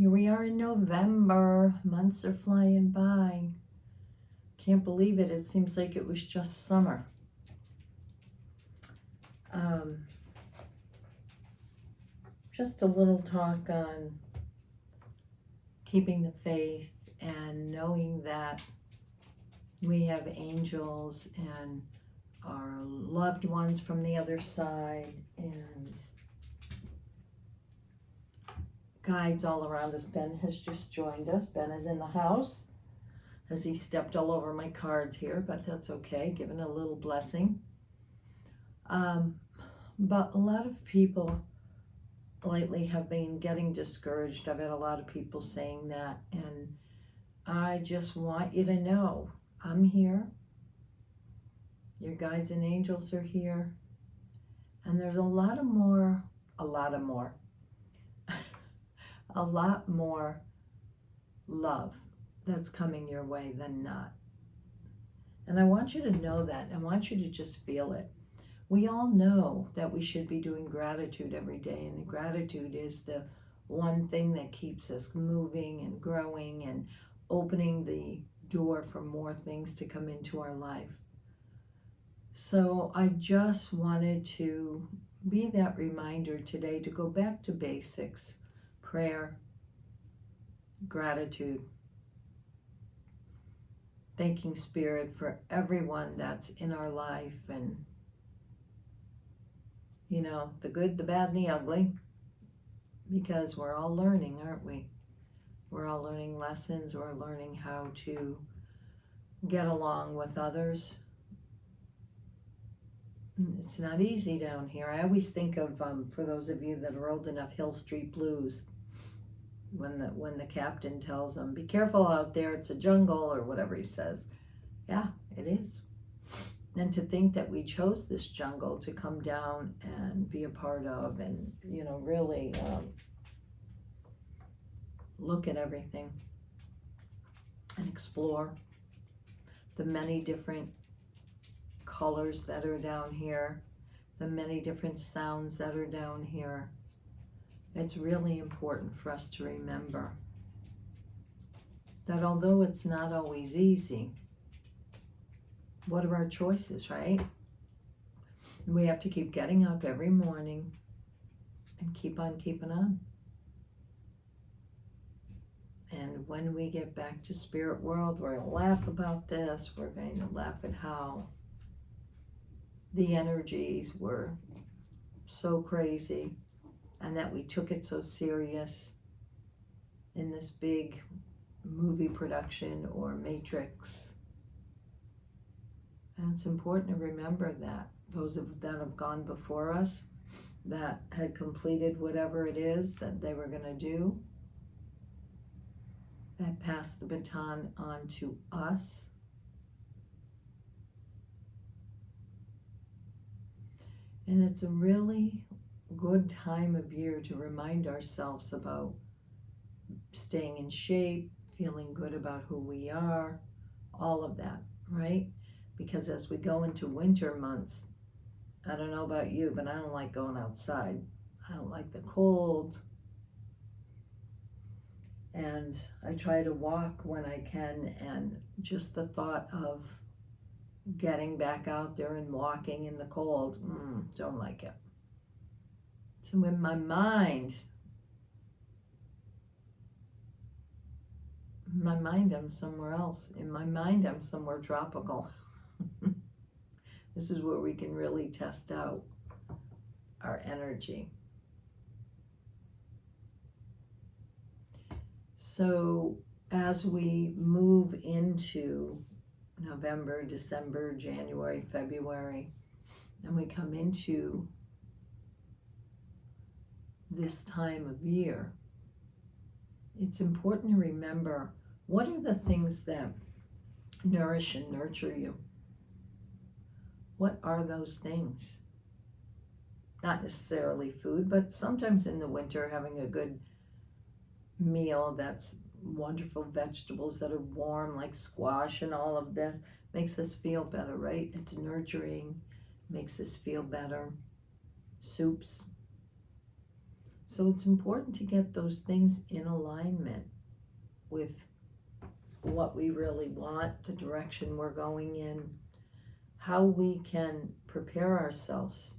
Here we are in November. Months are flying by. Can't believe it. It seems like it was just summer. Just a little talk on keeping the faith and knowing that we have angels and our loved ones from the other side and guides all around us. Ben has just joined us. Ben is in the house as he stepped all over my cards here, but that's okay, given a little blessing. But a lot of people lately have been getting discouraged. I've had a lot of people saying that, and I just want you to know I'm here. Your guides and angels are here, and there's a lot more love that's coming your way than not. And I want you to know that. I want you to just feel it. We all know that we should be doing gratitude every day, and the gratitude is the one thing that keeps us moving and growing and opening the door for more things to come into our life. So I just wanted to be that reminder today to go back to basics: prayer, gratitude, thanking Spirit for everyone that's in our life, and you know, the good, the bad, and the ugly, because we're all learning, aren't we? We're all learning lessons. We're learning how to get along with others. It's not easy down here. I always think of, for those of you that are old enough, Hill Street Blues, when the captain tells them, "Be careful out there, it's a jungle," or whatever he says. Yeah, it is. And to think that we chose this jungle to come down and be a part of, and you know, really look at everything and explore the many different colors that are down here, the many different sounds that are down here. It's really important for us to remember that although it's not always easy, what are our choices, right? We have to keep getting up every morning and keep on keeping on. And when we get back to spirit world, we're going to laugh about this. We're going to laugh at how the energies were so crazy and that we took it so serious in this big movie production or matrix. And it's important to remember that those that have gone before us, that had completed whatever it is that they were going to do, that passed the baton on to us. And it's a really good time of year to remind ourselves about staying in shape, feeling good about who we are, all of that, right? Because as we go into winter months, I don't know about you, but I don't like going outside. I don't like the cold. And I try to walk when I can, and just the thought of getting back out there and walking in the cold, don't like it. So in my mind, I'm somewhere else. In my mind, I'm somewhere tropical. This is where we can really test out our energy. So as we move into November, December, January, February, and we come into this time of year, it's important to remember, what are the things that nourish and nurture you? What are those things? Not necessarily food, but sometimes in the winter, having a good meal that's wonderful vegetables that are warm, like squash and all of this, makes us feel better, right? It's nurturing, makes us feel better. Soups. So it's important to get those things in alignment with what we really want, the direction we're going in, how we can prepare ourselves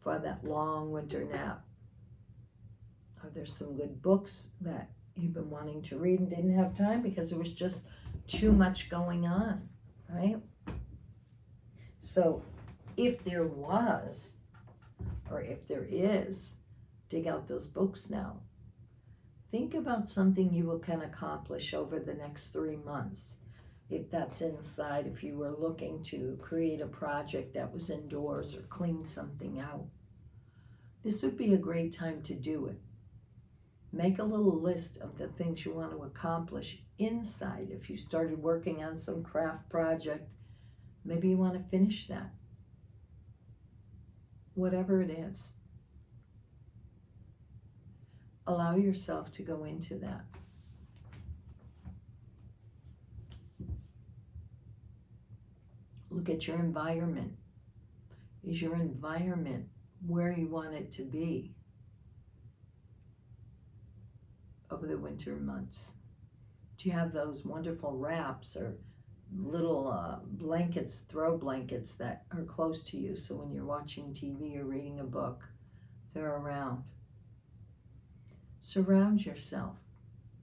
for that long winter nap. Are there some good books that you've been wanting to read and didn't have time because there was just too much going on, right? So if there was, or if there is, dig out those books now. Think about something you can accomplish over the next 3 months. If that's inside, if you were looking to create a project that was indoors or clean something out, this would be a great time to do it. Make a little list of the things you want to accomplish inside. If you started working on some craft project, maybe you want to finish that. Whatever it is. Allow yourself to go into that. Look at your environment. Is your environment where you want it to be over the winter months? Do you have those wonderful wraps or little blankets, throw blankets that are close to you, so when you're watching TV or reading a book, they're around? Surround yourself.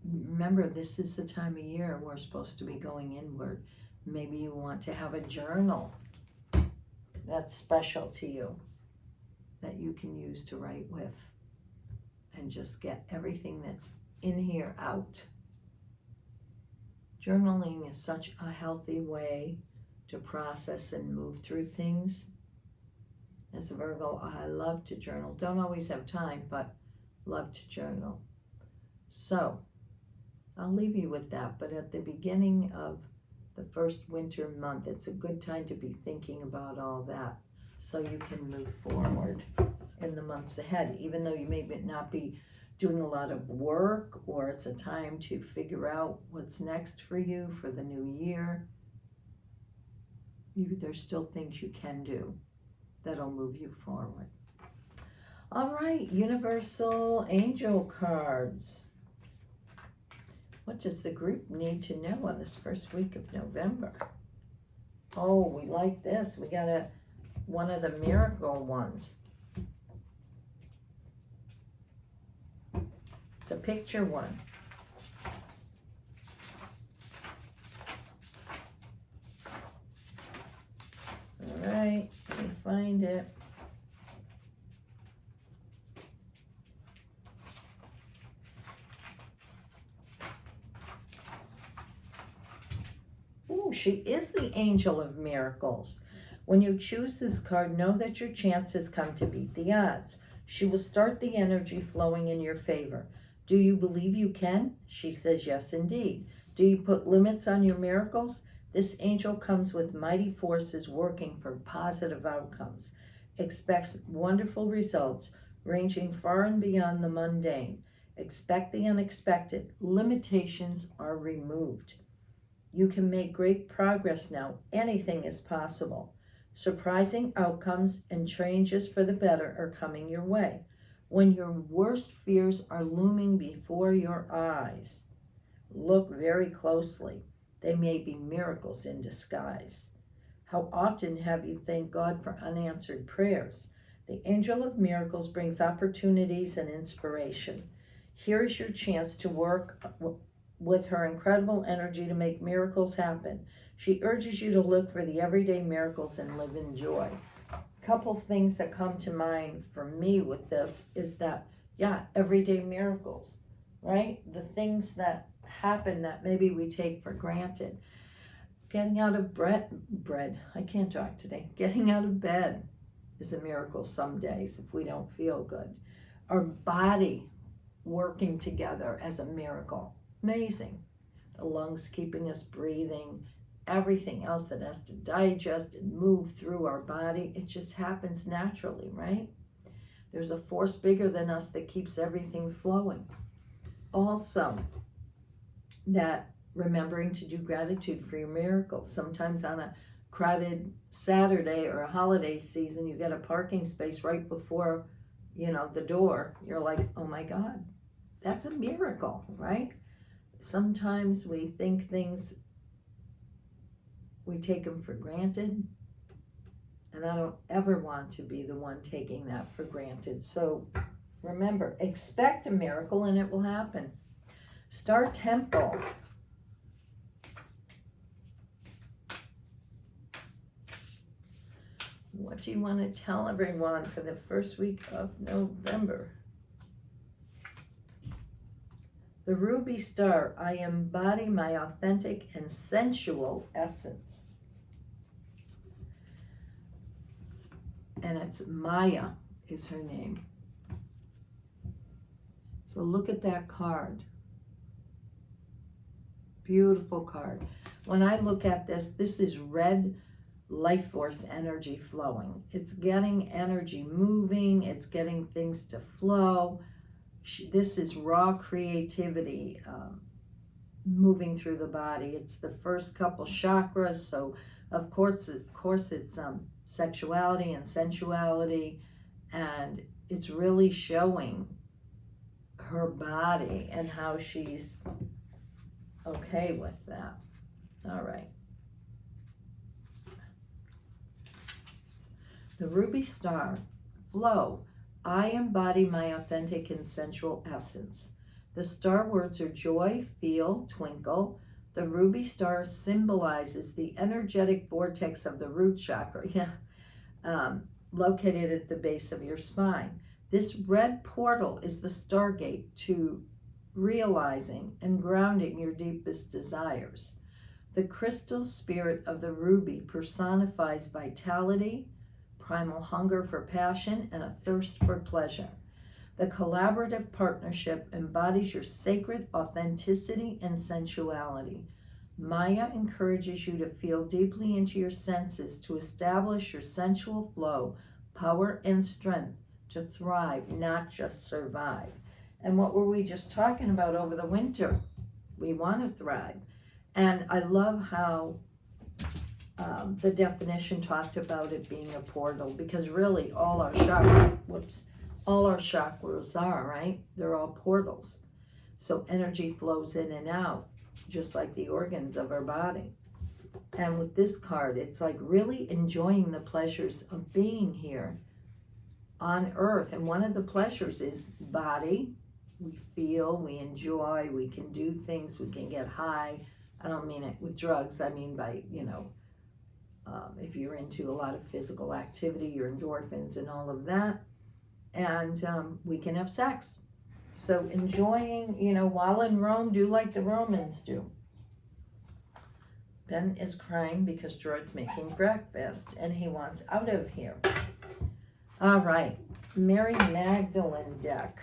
Remember, this is the time of year we're supposed to be going inward. Maybe you want to have a journal that's special to you that you can use to write with and just get everything that's in here out. Journaling is such a healthy way to process and move through things. As a Virgo, I love to journal. Don't always have time, but love to journal. So I'll leave you with that. But at the beginning of the first winter month, it's a good time to be thinking about all that so you can move forward in the months ahead. Even though you may not be doing a lot of work, or it's a time to figure out what's next for you for the new year, there's still things you can do that'll move you forward. All right, Universal Angel cards. What does the group need to know on this first week of November? Oh, we like this. We got one of the miracle ones. It's a picture one. All right, let me find it. Ooh, she is the Angel of Miracles. When you choose this card, know that your chances come to beat the odds. She will start the energy flowing in your favor. Do you believe you can? She says yes, indeed. Do you put limits on your miracles? This angel comes with mighty forces working for positive outcomes. Expects wonderful results, ranging far and beyond the mundane. Expect the unexpected. Limitations are removed. You can make great progress now. Anything is possible. Surprising outcomes and changes for the better are coming your way. When your worst fears are looming before your eyes, look very closely. They may be miracles in disguise. How often have you thanked God for unanswered prayers? The Angel of Miracles brings opportunities and inspiration. Here is your chance to work with her incredible energy to make miracles happen. She urges you to look for the everyday miracles and live in joy. Couple things that come to mind for me with this is that, everyday miracles, right? The things that happen that maybe we take for granted. Getting out of I can't talk today. Getting out of bed is a miracle some days if we don't feel good. Our body working together as a miracle. Amazing. The lungs keeping us breathing, everything else that has to digest and move through our body, it just happens naturally, right? There's a force bigger than us that keeps everything flowing. Also, that remembering to do gratitude for your miracles. Sometimes on a crowded Saturday or a holiday season, you get a parking space right before the door, you're like, oh my God, that's a miracle, right? Sometimes we think things, we take them for granted. And I don't ever want to be the one taking that for granted. So remember, expect a miracle and it will happen. Star Temple. What do you want to tell everyone for the first week of November? The Ruby Star. I embody my authentic and sensual essence. And it's Maya is her name. So look at that card. Beautiful card. When I look at this is red life force energy flowing. It's getting energy moving. It's getting things to flow. This is raw creativity moving through the body. It's the first couple chakras. So of course it's sexuality and sensuality, and it's really showing her body and how she's okay with that. All right. The Ruby Star. Flow. I embody my authentic and sensual essence. The star words are joy, feel, twinkle. The Ruby Star symbolizes the energetic vortex of the root chakra, located at the base of your spine. This red portal is the stargate to realizing and grounding your deepest desires. The crystal spirit of the ruby personifies vitality, primal hunger for passion, and a thirst for pleasure. The collaborative partnership embodies your sacred authenticity and sensuality. Maya encourages you to feel deeply into your senses to establish your sensual flow, power, and strength to thrive, not just survive. And what were we just talking about over the winter? We want to thrive. And I love how the definition talked about it being a portal, because really all our chakras are, right? They're all portals. So energy flows in and out, just like the organs of our body. And with this card, it's like really enjoying the pleasures of being here on earth. And one of the pleasures is body. We feel, we enjoy, we can do things, we can get high. I don't mean it with drugs, I mean by, if you're into a lot of physical activity, your endorphins and all of that. And we can have sex. So enjoying, while in Rome, do like the Romans do. Ben is crying because George's making breakfast and he wants out of here. All right, Mary Magdalene deck.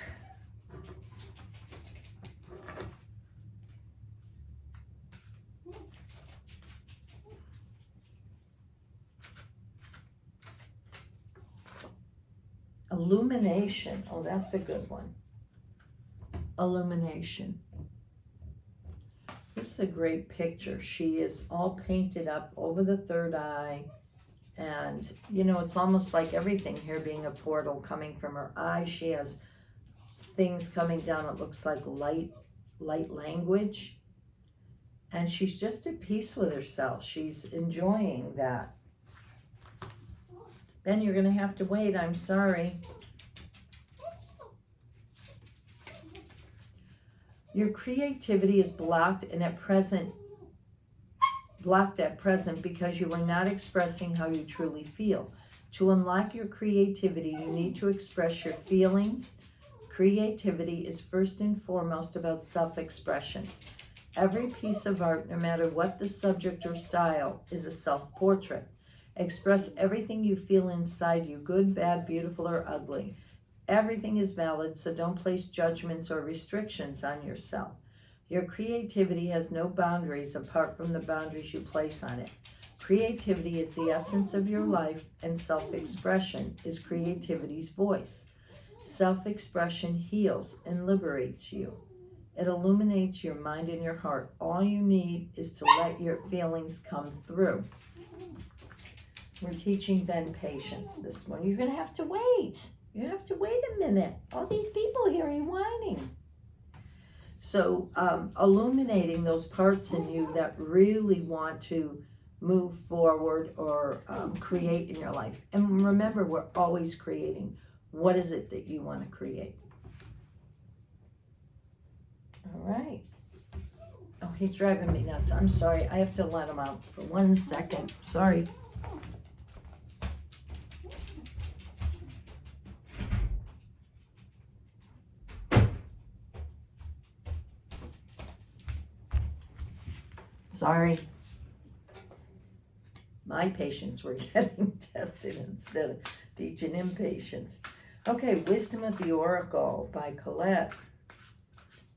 Illumination. Oh, that's a good one. Illumination. This is a great picture. She is all painted up over the third eye. And, it's almost like everything here being a portal coming from her eye. She has things coming down. It looks like light language. And she's just at peace with herself. She's enjoying that. Ben, you're going to have to wait. I'm sorry. Your creativity is blocked at present because you are not expressing how you truly feel. To unlock your creativity, you need to express your feelings. Creativity is first and foremost about self-expression. Every piece of art, no matter what the subject or style, is a self-portrait. Express everything you feel inside you, good, bad, beautiful, or ugly. Everything is valid, so don't place judgments or restrictions on yourself. Your creativity has no boundaries apart from the boundaries you place on it. Creativity is the essence of your life, and self-expression is creativity's voice. Self-expression heals and liberates you. It illuminates your mind and your heart. All you need is to let your feelings come through. We're teaching Ben patience this morning. You're going to have to wait. You have to wait a minute. All these people here are whining. So illuminating those parts in you that really want to move forward or create in your life. And remember, we're always creating. What is it that you want to create? All right. Oh, he's driving me nuts. I'm sorry. I have to let him out for 1 second. Sorry. Sorry. My patients were getting tested instead of teaching him patience. Okay, Wisdom of the Oracle by Colette.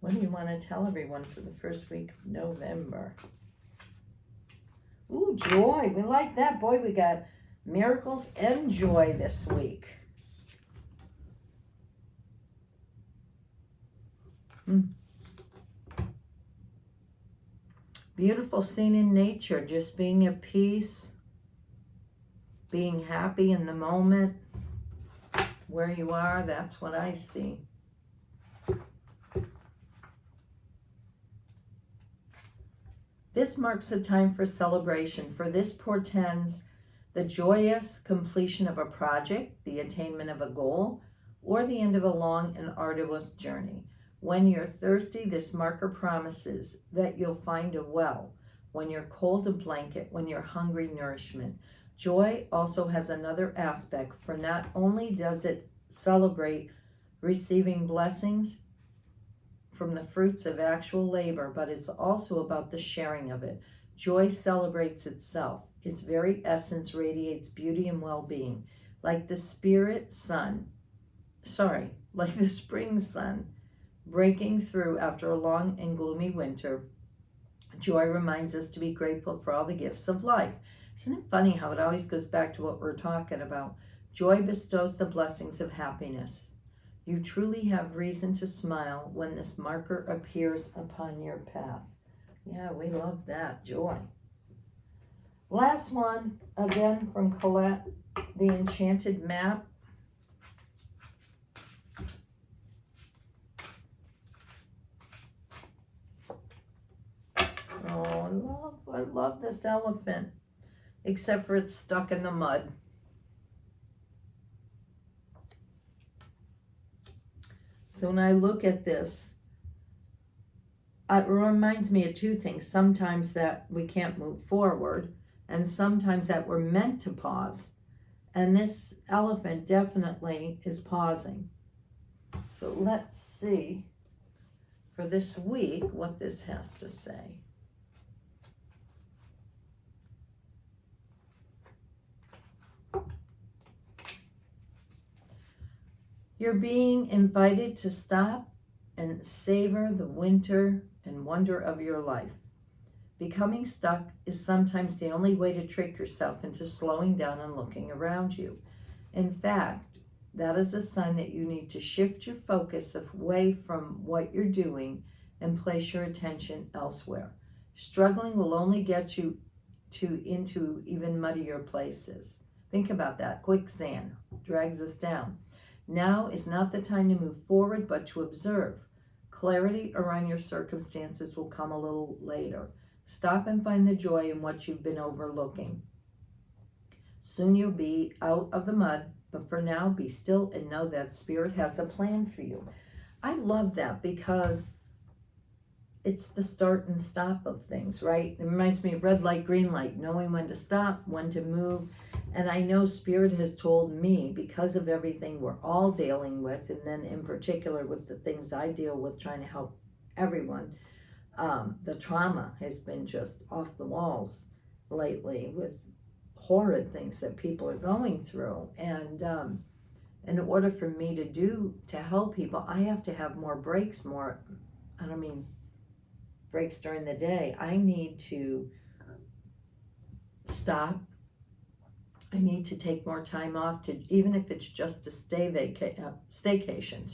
What do you want to tell everyone for the first week of November? Ooh, joy. We like that. Boy, we got miracles and joy this week. Beautiful scene in nature, just being at peace, being happy in the moment, where you are, that's what I see. This marks a time for celebration, for this portends the joyous completion of a project, the attainment of a goal, or the end of a long and arduous journey. When you're thirsty, this marker promises that you'll find a well. When you're cold, a blanket. When you're hungry, nourishment. Joy also has another aspect, for not only does it celebrate receiving blessings from the fruits of actual labor, but it's also about the sharing of it. Joy celebrates itself. Its very essence radiates beauty and well-being. Like the spring sun breaking through after a long and gloomy winter, joy reminds us to be grateful for all the gifts of life. Isn't it funny how it always goes back to what we're talking about? Joy bestows the blessings of happiness. You truly have reason to smile when this marker appears upon your path. Yeah, we love that. Joy. Last one, again from Colette, the Enchanted Map. Oh, I love this elephant, except for it's stuck in the mud. So when I look at this, it reminds me of two things. Sometimes that we can't move forward, and sometimes that we're meant to pause. And this elephant definitely is pausing. So let's see for this week what this has to say. You're being invited to stop and savor the winter and wonder of your life. Becoming stuck is sometimes the only way to trick yourself into slowing down and looking around you. In fact, that is a sign that you need to shift your focus away from what you're doing and place your attention elsewhere. Struggling will only get you into even muddier places. Think about that. Quicksand drags us down. Now is not the time to move forward, but to observe. Clarity around your circumstances will come a little later. Stop and find the joy in what you've been overlooking. Soon you'll be out of the mud, but for now, be still and know that Spirit has a plan for you. I love that because it's the start and stop of things, right? It reminds me of red light, green light, knowing when to stop, when to move. And I know Spirit has told me, because of everything we're all dealing with, and then in particular with the things I deal with, trying to help everyone, the trauma has been just off the walls lately with horrid things that people are going through. And in order for me to help people, I have to have more breaks, breaks during the day. I need to stop. I need to take more time off, to even if it's just a staycation,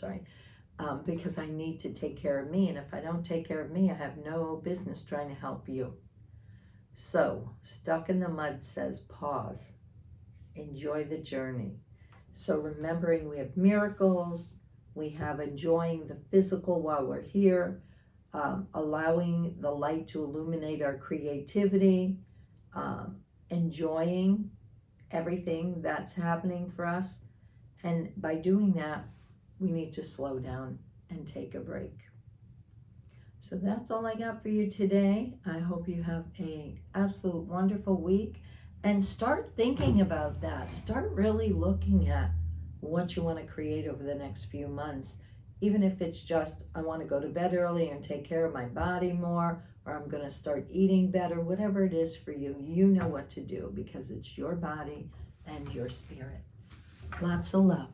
because I need to take care of me. And if I don't take care of me, I have no business trying to help you. So, Stuck in the Mud says pause. Enjoy the journey. So remembering we have miracles, we have enjoying the physical while we're here, allowing the light to illuminate our creativity, enjoying everything that's happening for us. And by doing that, we need to slow down and take a break. So that's all I got for you today. I hope you have an absolute wonderful week, and start thinking about that. Start really looking at what you want to create over the next few months. Even if it's just, I want to go to bed early and take care of my body more, or I'm going to start eating better, whatever it is for you, you know what to do because it's your body and your spirit. Lots of love.